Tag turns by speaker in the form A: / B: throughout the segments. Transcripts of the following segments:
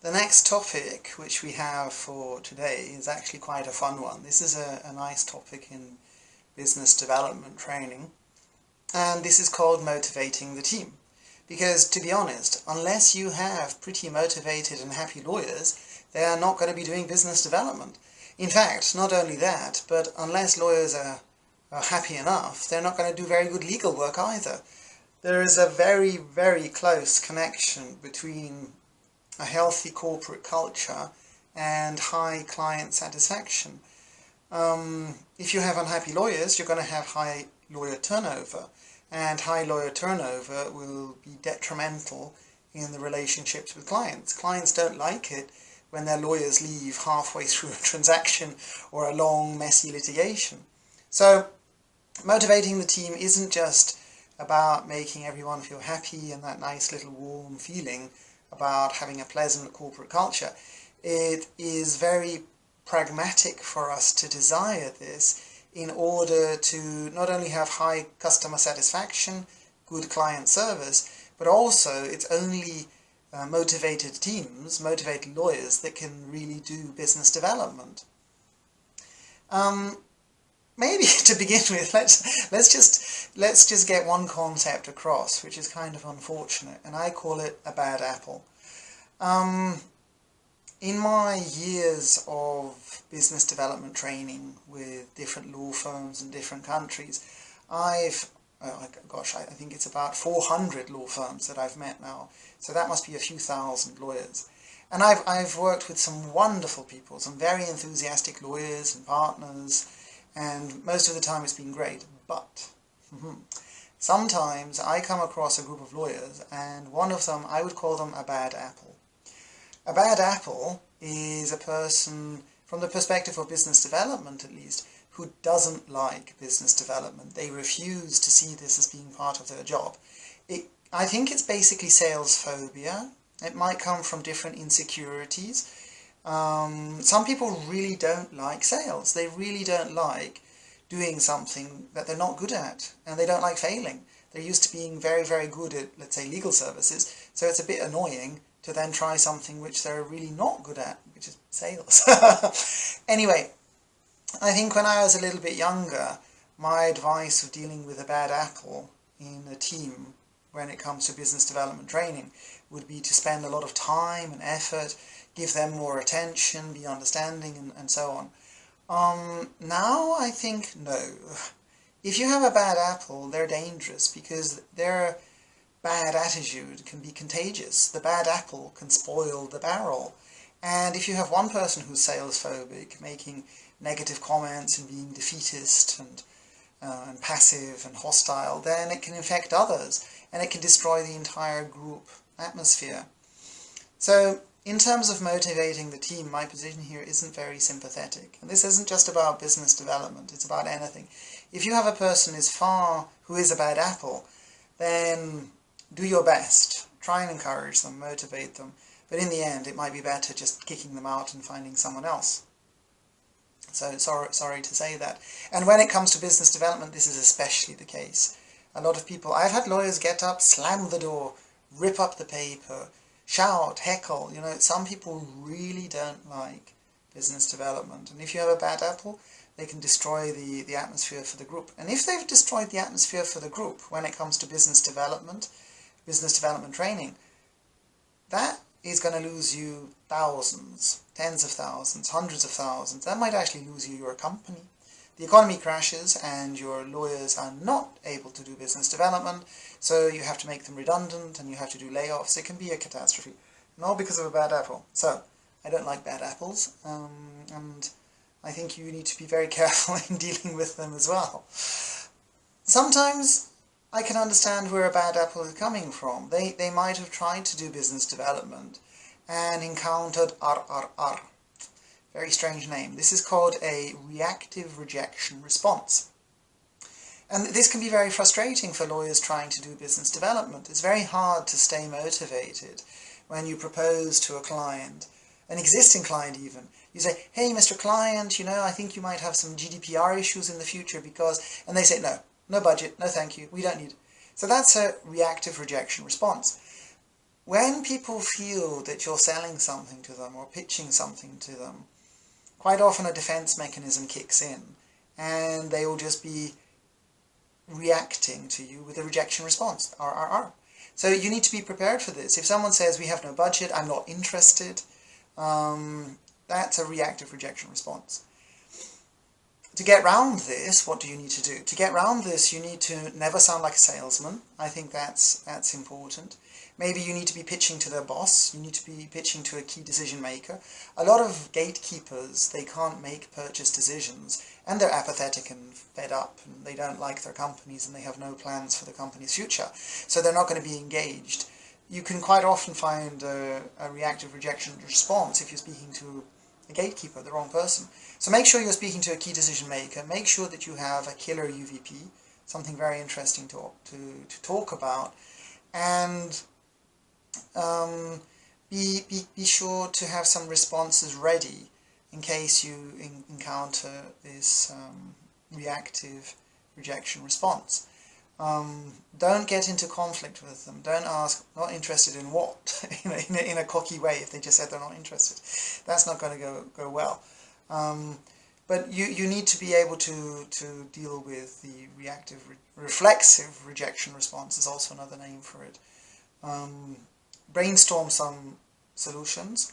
A: The next topic which we have for today is actually quite a fun one. This is a nice topic in business development training, and this is called motivating the team. Because to be honest, unless you have pretty motivated and happy lawyers, they are not going to be doing business development. In fact, not only that, but unless lawyers are happy enough, they're not going to do very good legal work either. There is a very, very close connection between a healthy corporate culture and high client satisfaction. If you have unhappy lawyers, you're going to have high lawyer turnover, and high lawyer turnover will be detrimental in the relationships with clients. Clients don't like it when their lawyers leave halfway through a transaction or a long, messy litigation. So, motivating the team isn't just about making everyone feel happy and that nice little warm feeling about having a pleasant corporate culture. It is very pragmatic for us to desire this in order to not only have high customer satisfaction, good client service, but also it's only motivated teams, motivated lawyers that can really do business development. Maybe to begin with, let's just get one concept across, which is kind of unfortunate, and I call it a bad apple. In my years of business development training with different law firms in different countries, I think it's about 400 law firms that I've met now, so that must be a few thousand lawyers. And I've worked with some wonderful people, some very enthusiastic lawyers and partners, and most of the time it's been great, but sometimes I come across a group of lawyers, and one of them, I would call them a bad apple. A bad apple is a person, from the perspective of business development at least, who doesn't like business development. They refuse to see this as being part of their job. I think it's basically sales phobia. It might come from different insecurities. Some people really don't like sales. They really don't like doing something that they're not good at, and they don't like failing. They're used to being very, very good at, let's say, legal services, so it's a bit annoying to then try something which they're really not good at, which is sales. Anyway, I think when I was a little bit younger, my advice of dealing with a bad apple in a team when it comes to business development training would be to spend a lot of time and effort, give them more attention, be understanding, and so on. Now I think no. If you have a bad apple, they're dangerous because their bad attitude can be contagious. The bad apple can spoil the barrel. And if you have one person who's sales phobic, making negative comments and being defeatist and passive and hostile, then it can infect others and it can destroy the entire group atmosphere. So in terms of motivating the team, my position here isn't very sympathetic. And this isn't just about business development, it's about anything. If you have a person who is a bad apple, then do your best. Try and encourage them, motivate them. But in the end, it might be better just kicking them out and finding someone else. So sorry to say that. And when it comes to business development, this is especially the case. A lot of people, I've had lawyers get up, slam the door, rip up the paper, shout, heckle. Some people really don't like business development. And if you have a bad apple, they can destroy the atmosphere for the group. And if they've destroyed the atmosphere for the group when it comes to business development training, that is going to lose you thousands, tens of thousands, hundreds of thousands. That might actually lose you your company. The economy crashes and your lawyers are not able to do business development, so you have to make them redundant and you have to do layoffs. It can be a catastrophe, not because of a bad apple. So, I don't like bad apples, and I think you need to be very careful in dealing with them as well. Sometimes I can understand where a bad apple is coming from. They might have tried to do business development and encountered RRR. Very strange name. This is called a reactive rejection response. And this can be very frustrating for lawyers trying to do business development. It's very hard to stay motivated when you propose to a client, an existing client even. You say, hey, Mr. Client, I think you might have some GDPR issues in the future because... And they say, no budget, no thank you, we don't need. So that's a reactive rejection response. when people feel that you're selling something to them or pitching something to them, quite often a defense mechanism kicks in and they will just be reacting to you with a rejection response, RRR. So you need to be prepared for this. If someone says, we have no budget, I'm not interested, that's a reactive rejection response. To get round this, what do you need to do? To get round this, you need to never sound like a salesman. I think that's important. Maybe you need to be pitching to their boss. You need to be pitching to a key decision maker. A lot of gatekeepers, they can't make purchase decisions, and they're apathetic and fed up, and they don't like their companies, and they have no plans for the company's future. So they're not going to be engaged. You can quite often find a reactive rejection response if you're speaking to a gatekeeper, the wrong person. So make sure you're speaking to a key decision maker. Make sure that you have a killer UVP, something very interesting to talk about, and be sure to have some responses ready in case you encounter this reactive rejection response. Don't get into conflict with them. Don't ask, not interested in what, in a cocky way if they just said they're not interested. That's not going to go well. But you need to be able to deal with the reactive, reflexive rejection response is also another name for it. Brainstorm some solutions.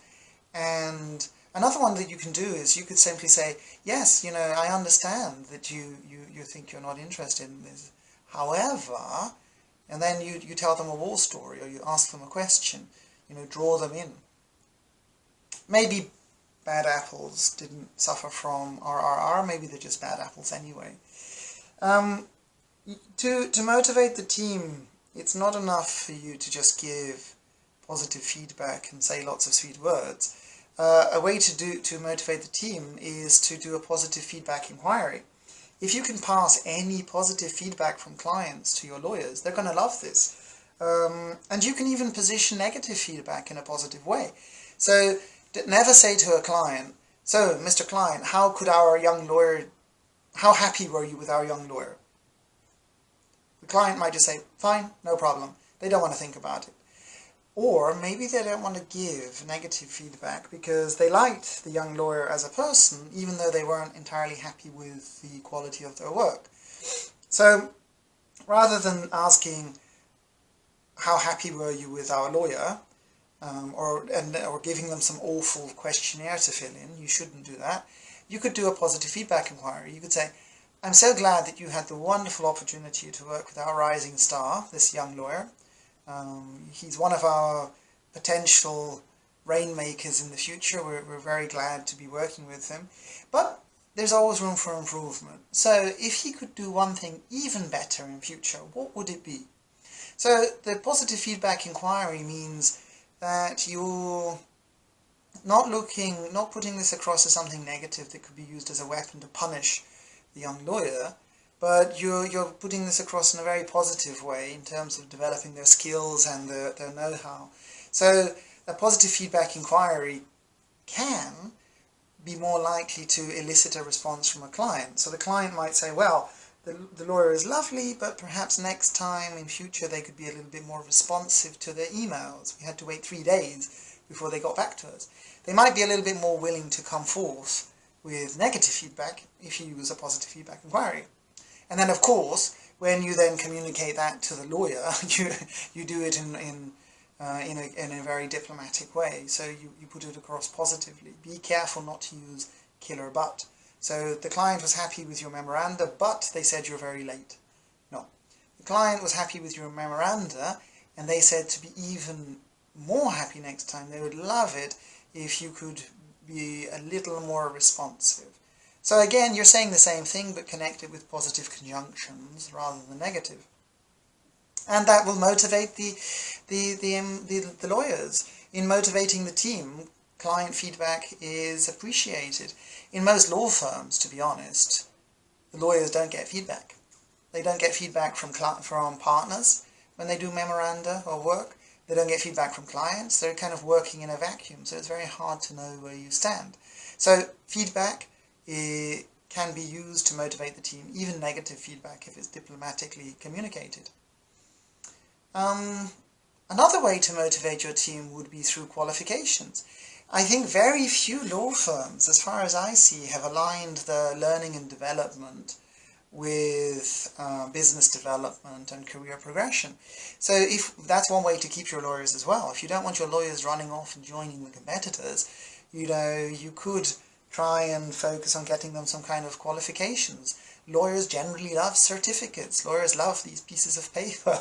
A: And another one that you can do is you could simply say, yes, I understand that you think you're not interested in this. However, and then you tell them a war story, or you ask them a question, draw them in. Maybe bad apples didn't suffer from RRR, maybe they're just bad apples anyway. To motivate the team, it's not enough for you to just give positive feedback and say lots of sweet words. A way to motivate the team is to do a positive feedback inquiry. If you can pass any positive feedback from clients to your lawyers, they're going to love this. And you can even position negative feedback in a positive way. So never say to a client, so Mr. Client, how happy were you with our young lawyer? The client might just say, fine, no problem. They don't want to think about it. Or maybe they don't want to give negative feedback because they liked the young lawyer as a person, even though they weren't entirely happy with the quality of their work. So rather than asking, how happy were you with our lawyer, or giving them some awful questionnaire to fill in, you shouldn't do that. You could do a positive feedback inquiry. You could say, I'm so glad that you had the wonderful opportunity to work with our rising star, this young lawyer. He's one of our potential rainmakers in the future. We're very glad to be working with him. But there's always room for improvement. So if he could do one thing even better in future, what would it be? So the positive feedback inquiry means that you're not putting this across as something negative that could be used as a weapon to punish the young lawyer, but you're putting this across in a very positive way in terms of developing their skills and their know-how. So a positive feedback inquiry can be more likely to elicit a response from a client. So the client might say, well, the lawyer is lovely, but perhaps next time in future they could be a little bit more responsive to their emails. We had to wait 3 days before they got back to us. They might be a little bit more willing to come forth with negative feedback if you use a positive feedback inquiry. And then, of course, when you then communicate that to the lawyer, you do it in a very diplomatic way. So you put it across positively. Be careful not to use killer but. So the client was happy with your memoranda, but they said you're very late. No. The client was happy with your memoranda, and they said to be even more happy next time, they would love it if you could be a little more responsive. So again, you're saying the same thing, but connected with positive conjunctions rather than negative. And that will motivate the lawyers. In motivating the team, client feedback is appreciated. In most law firms, to be honest, the lawyers don't get feedback. They don't get feedback from partners when they do memoranda or work. They don't get feedback from clients. They're kind of working in a vacuum, so it's very hard to know where you stand. So feedback can be used to motivate the team, even negative feedback if it's diplomatically communicated. Another way to motivate your team would be through qualifications. I think very few law firms, as far as I see, have aligned the learning and development with business development and career progression. So if that's one way to keep your lawyers as well. If you don't want your lawyers running off and joining the competitors, you could try and focus on getting them some kind of qualifications. Lawyers generally love certificates. Lawyers love these pieces of paper.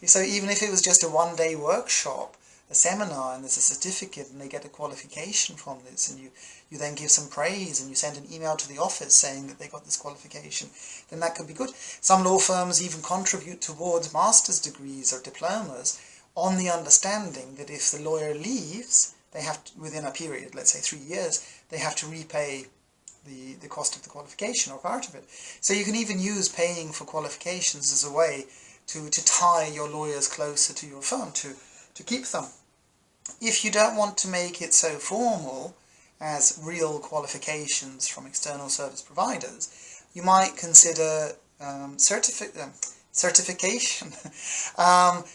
A: So even if it was just a one-day workshop, a seminar, and there's a certificate and they get a qualification from this, and you then give some praise and you send an email to the office saying that they got this qualification, then that could be good. Some law firms even contribute towards master's degrees or diplomas on the understanding that if the lawyer leaves, they have to, within a period, let's say 3 years, they have to repay the cost of the qualification or part of it. So you can even use paying for qualifications as a way to tie your lawyers closer to your firm, to keep them. If you don't want to make it so formal as real qualifications from external service providers, you might consider certification.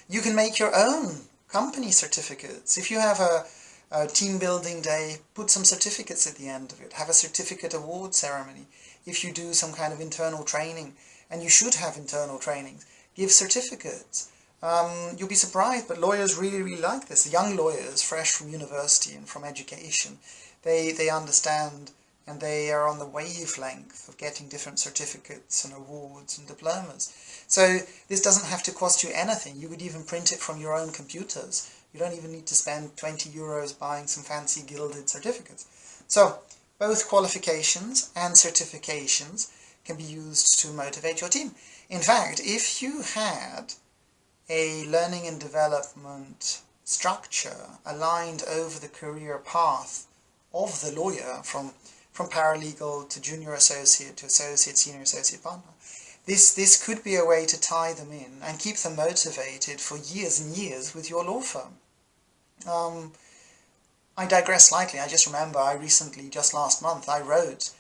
A: You can make your own company certificates. If you have a team building day, put some certificates at the end of it. Have a certificate award ceremony. If you do some kind of internal training, and you should have internal trainings, give certificates. You'll be surprised, but lawyers really, really like this. The young lawyers, fresh from university and from education, they understand and they are on the wavelength of getting different certificates and awards and diplomas. So this doesn't have to cost you anything. You could even print it from your own computers. You don't even need to spend 20 euros buying some fancy gilded certificates. So both qualifications and certifications can be used to motivate your team. In fact, if you had a learning and development structure aligned over the career path of the lawyer from paralegal to junior associate to associate, senior associate partner, this could be a way to tie them in and keep them motivated for years and years with your law firm. I digress slightly. I just remember just last month, I wrote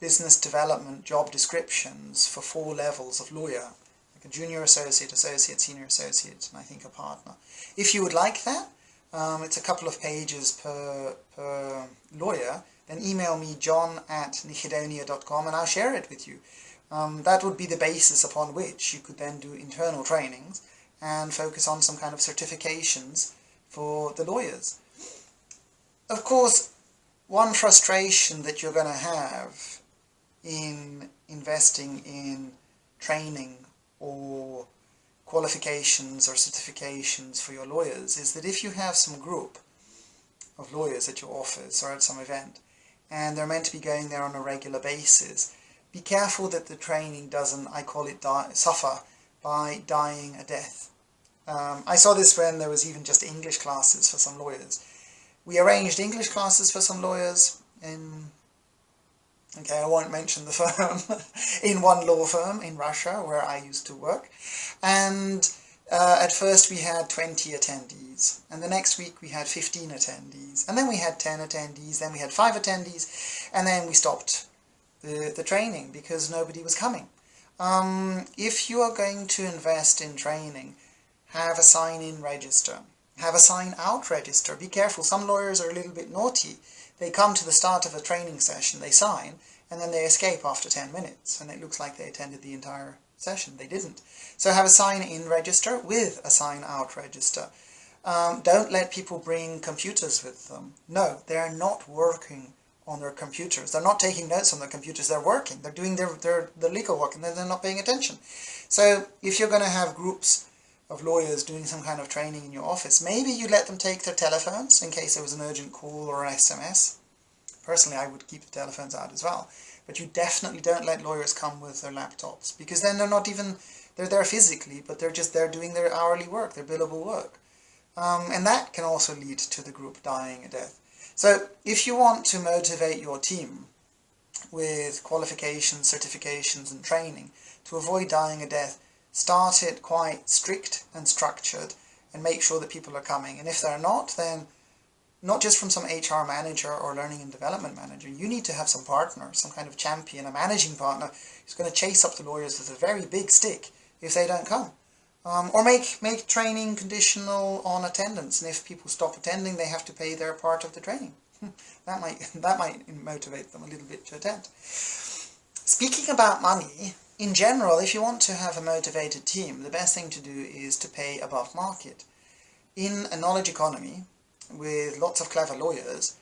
A: business development job descriptions for 4 levels of lawyer. A junior associate, associate, senior associate, and I think a partner. If you would like that, it's a couple of pages per lawyer, then email me john@nichidonia.com and I'll share it with you. That would be the basis upon which you could then do internal trainings and focus on some kind of certifications for the lawyers. Of course, one frustration that you're going to have in investing in training or qualifications or certifications for your lawyers is that if you have some group of lawyers at your office or at some event and they're meant to be going there on a regular basis, be careful that the training doesn't, I call it, suffer by dying a death. I saw this when there was even just English classes for some lawyers. We arranged English classes for some lawyers I won't mention the firm, in one law firm in Russia where I used to work. And at first we had 20 attendees, and the next week we had 15 attendees, and then we had 10 attendees, then we had 5 attendees, and then we stopped the training because nobody was coming. If you are going to invest in training, have a sign-in register, have a sign-out register. Be careful, some lawyers are a little bit naughty. They come to the start of a training session, they sign, and then they escape after 10 minutes, and it looks like they attended the entire session. They didn't. So have a sign-in register with a sign-out register. Don't let people bring computers with them. No, they're not working on their computers. They're not taking notes on their computers. They're working. They're doing their legal work, and then they're not paying attention. So if you're going to have groups of lawyers doing some kind of training in your office, maybe you let them take their telephones in case there was an urgent call or an SMS. Personally, I would keep the telephones out as well. But you definitely don't let lawyers come with their laptops, because then they're there physically, but they're doing their hourly work, their billable work. And that can also lead to the group dying a death. So if you want to motivate your team with qualifications, certifications and training to avoid dying a death, start it quite strict and structured and make sure that people are coming. And if they're not, then not just from some HR manager or learning and development manager, you need to have some partner, some kind of champion, a managing partner who's going to chase up the lawyers with a very big stick if they don't come. Or make training conditional on attendance, and if people stop attending, they have to pay their part of the training. That might motivate them a little bit to attend. Speaking about money, in general, if you want to have a motivated team, the best thing to do is to pay above market. In a knowledge economy, with lots of clever lawyers,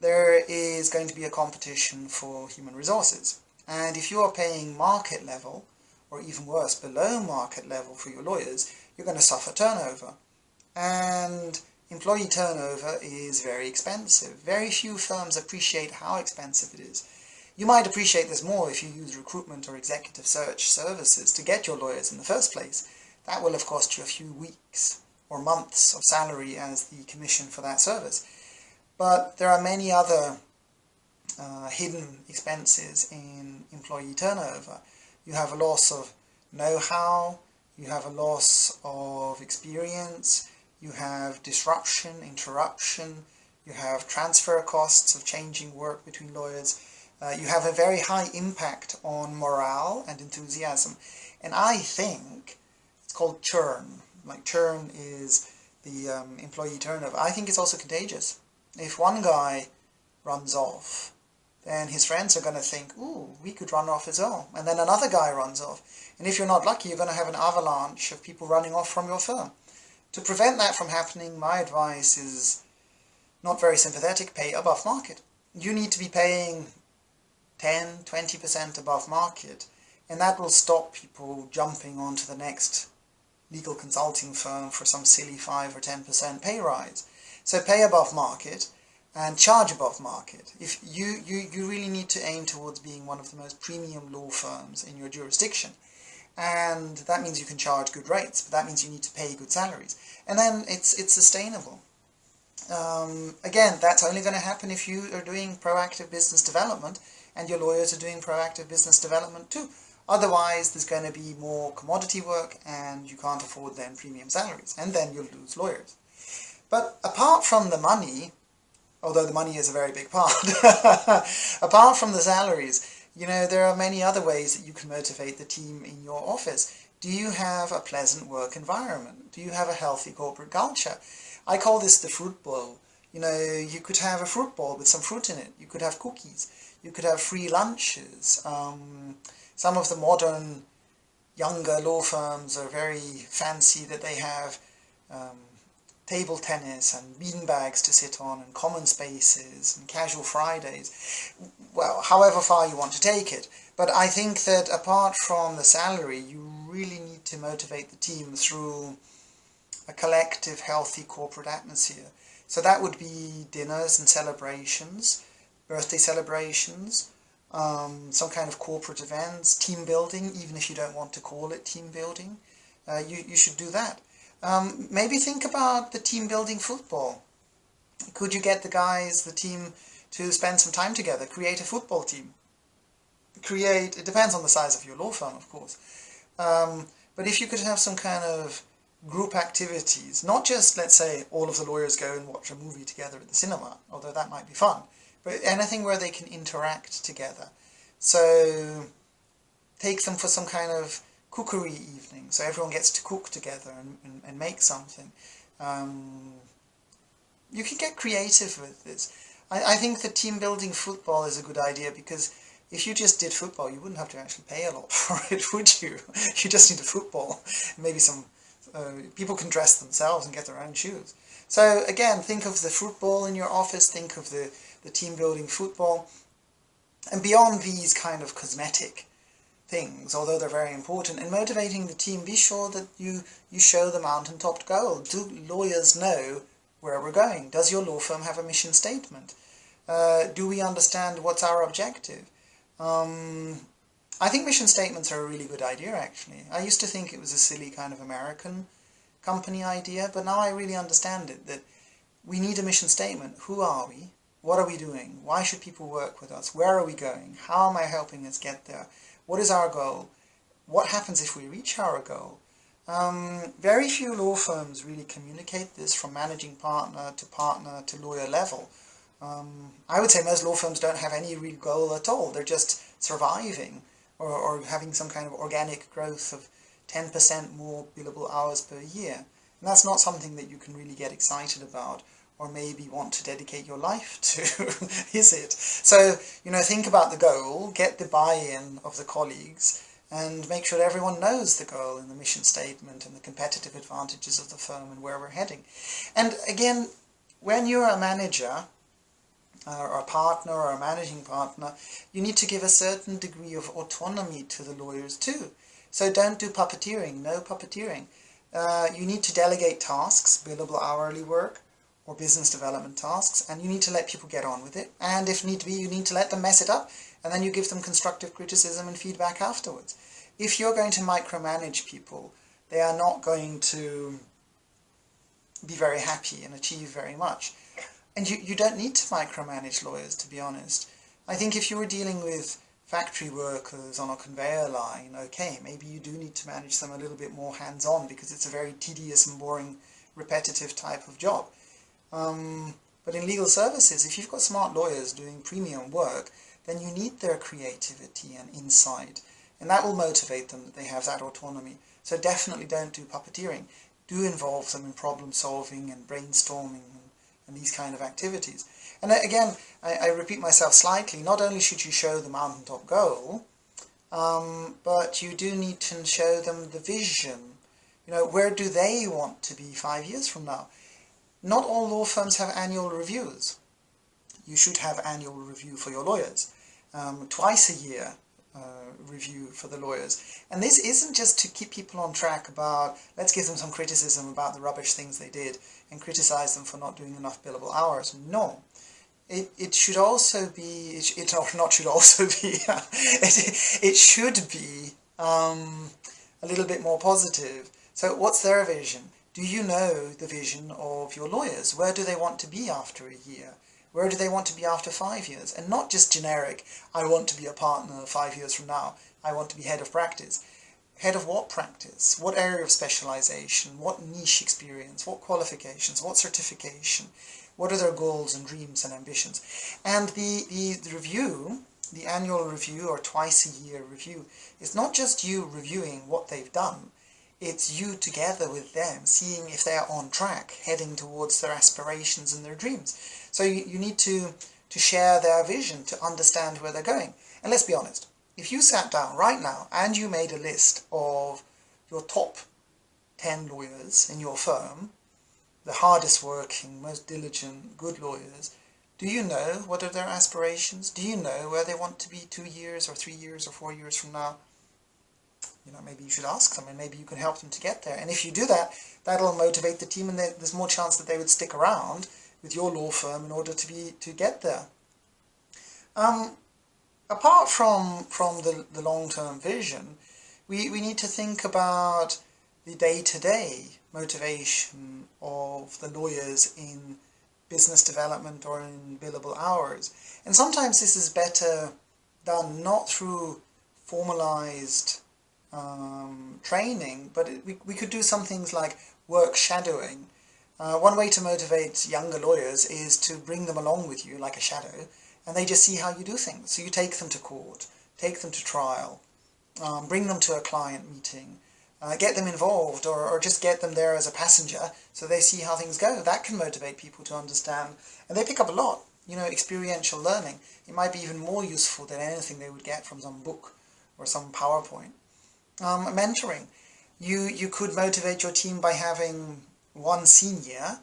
A: there is going to be a competition for human resources. And if you are paying market level, or even worse, below market level for your lawyers, you're going to suffer turnover. And employee turnover is very expensive. Very few firms appreciate how expensive it is. You might appreciate this more if you use recruitment or executive search services to get your lawyers in the first place. That will have cost you a few weeks or months of salary as the commission for that service. But there are many other hidden expenses in employee turnover. You have a loss of know-how, you have a loss of experience, you have disruption, interruption, you have transfer costs of changing work between lawyers, you have a very high impact on morale and enthusiasm. And I think it's called churn. Like churn is the employee turnover. I think it's also contagious. If one guy runs off, then his friends are going to think, ooh, we could run off as well. And then another guy runs off. And if you're not lucky, you're going to have an avalanche of people running off from your firm. To prevent that from happening, my advice is not very sympathetic, pay above market. You need to be paying 10, 20% above market, and that will stop people jumping onto the next legal consulting firm for some silly 5 or 10% pay rise. So pay above market and charge above market. If you really need to aim towards being one of the most premium law firms in your jurisdiction. And that means you can charge good rates, but that means you need to pay good salaries. And then it's sustainable. Again, that's only going to happen if you are doing proactive business development and your lawyers are doing proactive business development too. Otherwise, there's going to be more commodity work and you can't afford then premium salaries. And then you'll lose lawyers. But apart from the money, although the money is a very big part, apart from the salaries, you know, there are many other ways that you can motivate the team in your office. Do you have a pleasant work environment? Do you have a healthy corporate culture? I call this the fruit bowl. You know, you could have a fruit bowl with some fruit in it. You could have cookies. You could have free lunches. Some of the modern, younger law firms are very fancy that they have table tennis and beanbags to sit on and common spaces and casual Fridays. Well, however far you want to take it. But I think that apart from the salary, you really need to motivate the team through a collective, healthy corporate atmosphere. So that would be dinners and celebrations, birthday celebrations, some kind of corporate events, team building, even if you don't want to call it team building. You should do that. Maybe think about the team building football. Could you get the team to spend some time together, create a football team? It depends on the size of your law firm, of course. But if you could have some kind of group activities, not just, let's say, all of the lawyers go and watch a movie together at the cinema, although that might be fun, but anything where they can interact together. So take them for some kind of cookery evening, so everyone gets to cook together and make something. You can get creative with this. I think that team building football is a good idea, because if you just did football, you wouldn't have to actually pay a lot for it, would you? You just need a football. Maybe some people can dress themselves and get their own shoes. So again, think of the football in your office, think of the team building football. And beyond these kind of cosmetic things, although they're very important, in motivating the team, be sure that you show the mountaintop goal. Do lawyers know where we're going? Does your law firm have a mission statement? Do we understand what's our objective? I think mission statements are a really good idea, actually. I used to think it was a silly kind of American company idea, but now I really understand it, that we need a mission statement. Who are we? What are we doing? Why should people work with us? Where are we going? How am I helping us get there? What is our goal? What happens if we reach our goal? Very few law firms really communicate this from managing partner to lawyer level. I would say most law firms don't have any real goal at all. They're just surviving or having some kind of organic growth of 10% more billable hours per year. And that's not something that you can really get excited about or maybe want to dedicate your life to, is it? So, think about the goal, get the buy-in of the colleagues, and make sure that everyone knows the goal and the mission statement and the competitive advantages of the firm and where we're heading. And again, when you're a manager, or a partner or a managing partner, you need to give a certain degree of autonomy to the lawyers too. So don't do puppeteering, no puppeteering. You need to delegate tasks, billable hourly work, or business development tasks, and you need to let people get on with it. And if need be, you need to let them mess it up, and then you give them constructive criticism and feedback afterwards. If you're going to micromanage people, they are not going to be very happy and achieve very much. And you don't need to micromanage lawyers, to be honest. I think if you were dealing with factory workers on a conveyor line, okay, maybe you do need to manage them a little bit more hands-on because it's a very tedious and boring, repetitive type of job. But in legal services, if you've got smart lawyers doing premium work, then you need their creativity and insight. And that will motivate them, that they have that autonomy. So definitely don't do puppeteering. Do involve them in problem solving and brainstorming and these kind of activities. And again, I repeat myself slightly, not only should you show the mountaintop goal, but you do need to show them the vision. Where do they want to be 5 years from now? Not all law firms have annual reviews. You should have annual review for your lawyers. Twice a year review for the lawyers. And this isn't just to keep people on track about, let's give them some criticism about the rubbish things they did and criticize them for not doing enough billable hours. No. It should also be, it should be a little bit more positive. So what's their vision? Do you know the vision of your lawyers? Where do they want to be after a year? Where do they want to be after 5 years? And not just generic, I want to be a partner 5 years from now. I want to be head of practice. Head of what practice? What area of specialization? What niche experience? What qualifications? What certification? What are their goals and dreams and ambitions? And the review, the annual review or twice a year review, is not just you reviewing what they've done. It's you together with them, seeing if they're on track, heading towards their aspirations and their dreams. So you need to share their vision, to understand where they're going. And let's be honest, if you sat down right now and you made a list of your top 10 lawyers in your firm, the hardest working, most diligent, good lawyers, do you know what are their aspirations? Do you know where they want to be 2 years or 3 years or 4 years from now? Maybe you should ask them and maybe you can help them to get there. And if you do that, that'll motivate the team and there's more chance that they would stick around with your law firm in order to get there. Apart from the long-term vision, we need to think about the day-to-day motivation of the lawyers in business development or in billable hours. And sometimes this is better done not through formalized training, but we could do some things like work shadowing. One way to motivate younger lawyers is to bring them along with you like a shadow, and they just see how you do things. So you take them to court, take them to trial, bring them to a client meeting, get them involved, or just get them there as a passenger so they see how things go. That can motivate people to understand, and they pick up a lot. Experiential learning. It might be even more useful than anything they would get from some book or some PowerPoint. Mentoring. You could motivate your team by having one senior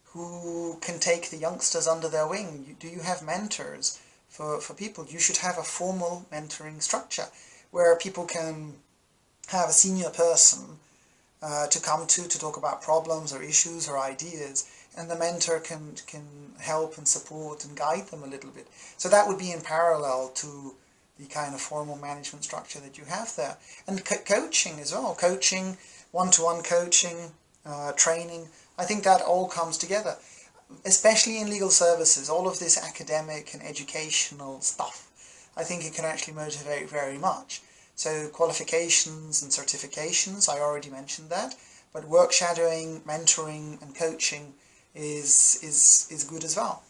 A: who can take the youngsters under their wing. Do you have mentors for people? You should have a formal mentoring structure where people can have a senior person to come to talk about problems or issues or ideas, and the mentor can help and support and guide them a little bit. So that would be in parallel to the kind of formal management structure that you have there. And coaching as well. Coaching, one-to-one coaching, training. I think that all comes together. Especially in legal services, all of this academic and educational stuff, I think it can actually motivate very much. So qualifications and certifications, I already mentioned that. But work shadowing, mentoring and coaching is good as well.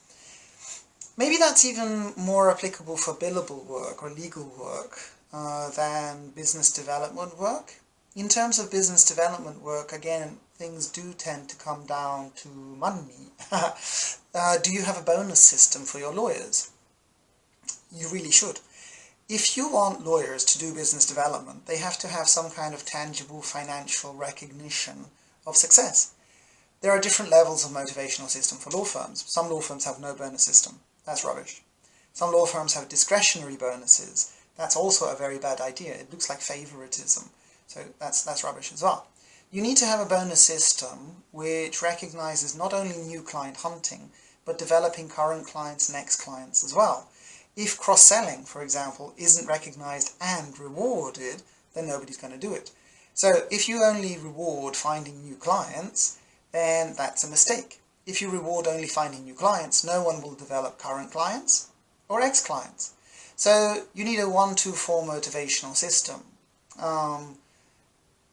A: Maybe that's even more applicable for billable work or legal work than business development work. In terms of business development work, again, things do tend to come down to money. Do you have a bonus system for your lawyers? You really should. If you want lawyers to do business development, they have to have some kind of tangible financial recognition of success. There are different levels of motivational system for law firms. Some law firms have no bonus system. That's rubbish. Some law firms have discretionary bonuses. That's also a very bad idea. It looks like favoritism. So that's rubbish as well. You need to have a bonus system which recognizes not only new client hunting, but developing current clients and ex-clients as well. If cross-selling, for example, isn't recognized and rewarded, then nobody's going to do it. So if you only reward finding new clients, then that's a mistake. If you reward only finding new clients, no one will develop current clients or ex-clients. So you need a 1-2-4 motivational system.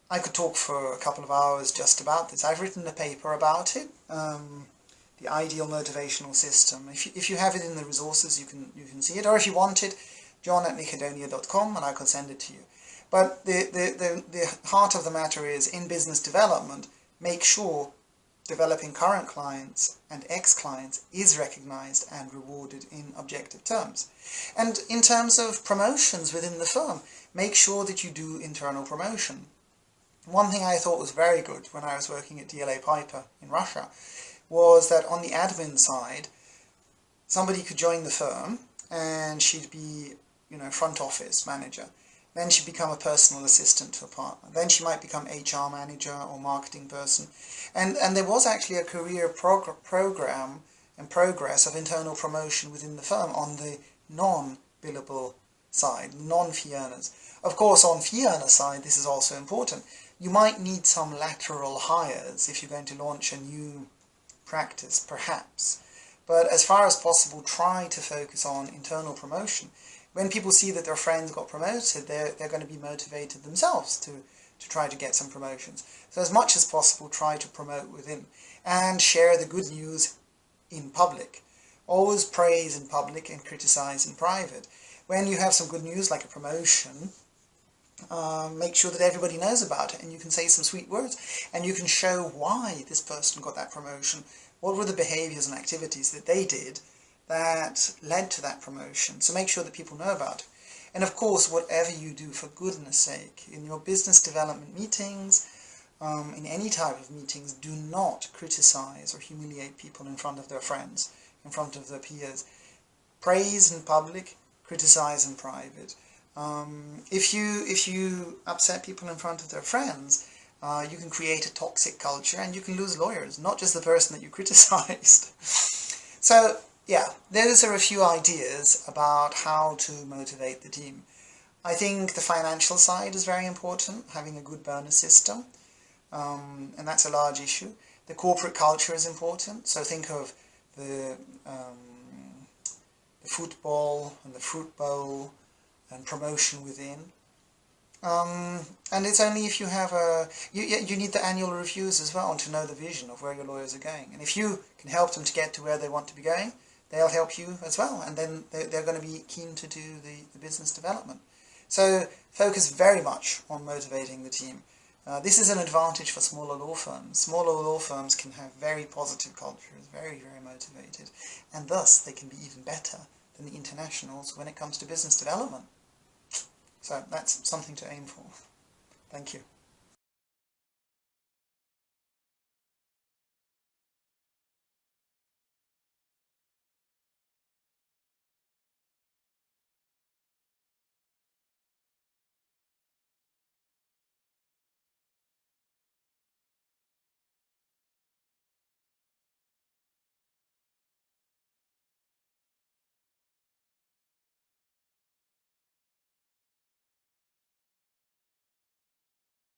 A: I could talk for a couple of hours just about this. I've written a paper about it, the ideal motivational system. If you have it in the resources, you can see it, or if you want it, john@macedonia.com and I can send it to you. But the heart of the matter is, in business development, make sure developing current clients and ex-clients is recognized and rewarded in objective terms. And in terms of promotions within the firm, make sure that you do internal promotion. One thing I thought was very good when I was working at DLA Piper in Russia was that on the admin side, somebody could join the firm and she'd be, front office manager. Then she'd become a personal assistant to a partner. Then she might become HR manager or marketing person. And there was actually a career program and progress of internal promotion within the firm on the non-billable side, non-fee earners. Of course, on fee earner side, this is also important. You might need some lateral hires if you're going to launch a new practice, perhaps. But as far as possible, try to focus on internal promotion. When people see that their friends got promoted, they're going to be motivated themselves to try to get some promotions. So as much as possible, try to promote within and share the good news in public. Always praise in public and criticize in private. When you have some good news like a promotion, make sure that everybody knows about it and you can say some sweet words and you can show why this person got that promotion. What were the behaviors and activities that they did that led to that promotion? So make sure that people know about it. And of course, whatever you do, for goodness sake, in your business development meetings, in any type of meetings, do not criticize or humiliate people in front of their friends, in front of their peers. Praise in public, criticize in private. If you upset people in front of their friends, you can create a toxic culture and you can lose lawyers, not just the person that you criticized. So, yeah, those are a few ideas about how to motivate the team. I think the financial side is very important, having a good bonus system, and that's a large issue. The corporate culture is important, so think of the football and the fruit bowl and promotion within. And it's only if you have you need the annual reviews as well to know the vision of where your lawyers are going. And if you can help them to get to where they want to be going, they'll help you as well. And then they're going to be keen to do the business development. So focus very much on motivating the team. This is an advantage for smaller law firms. Smaller law firms can have very positive cultures, very, very motivated. And thus they can be even better than the internationals when it comes to business development. So that's something to aim for. Thank you.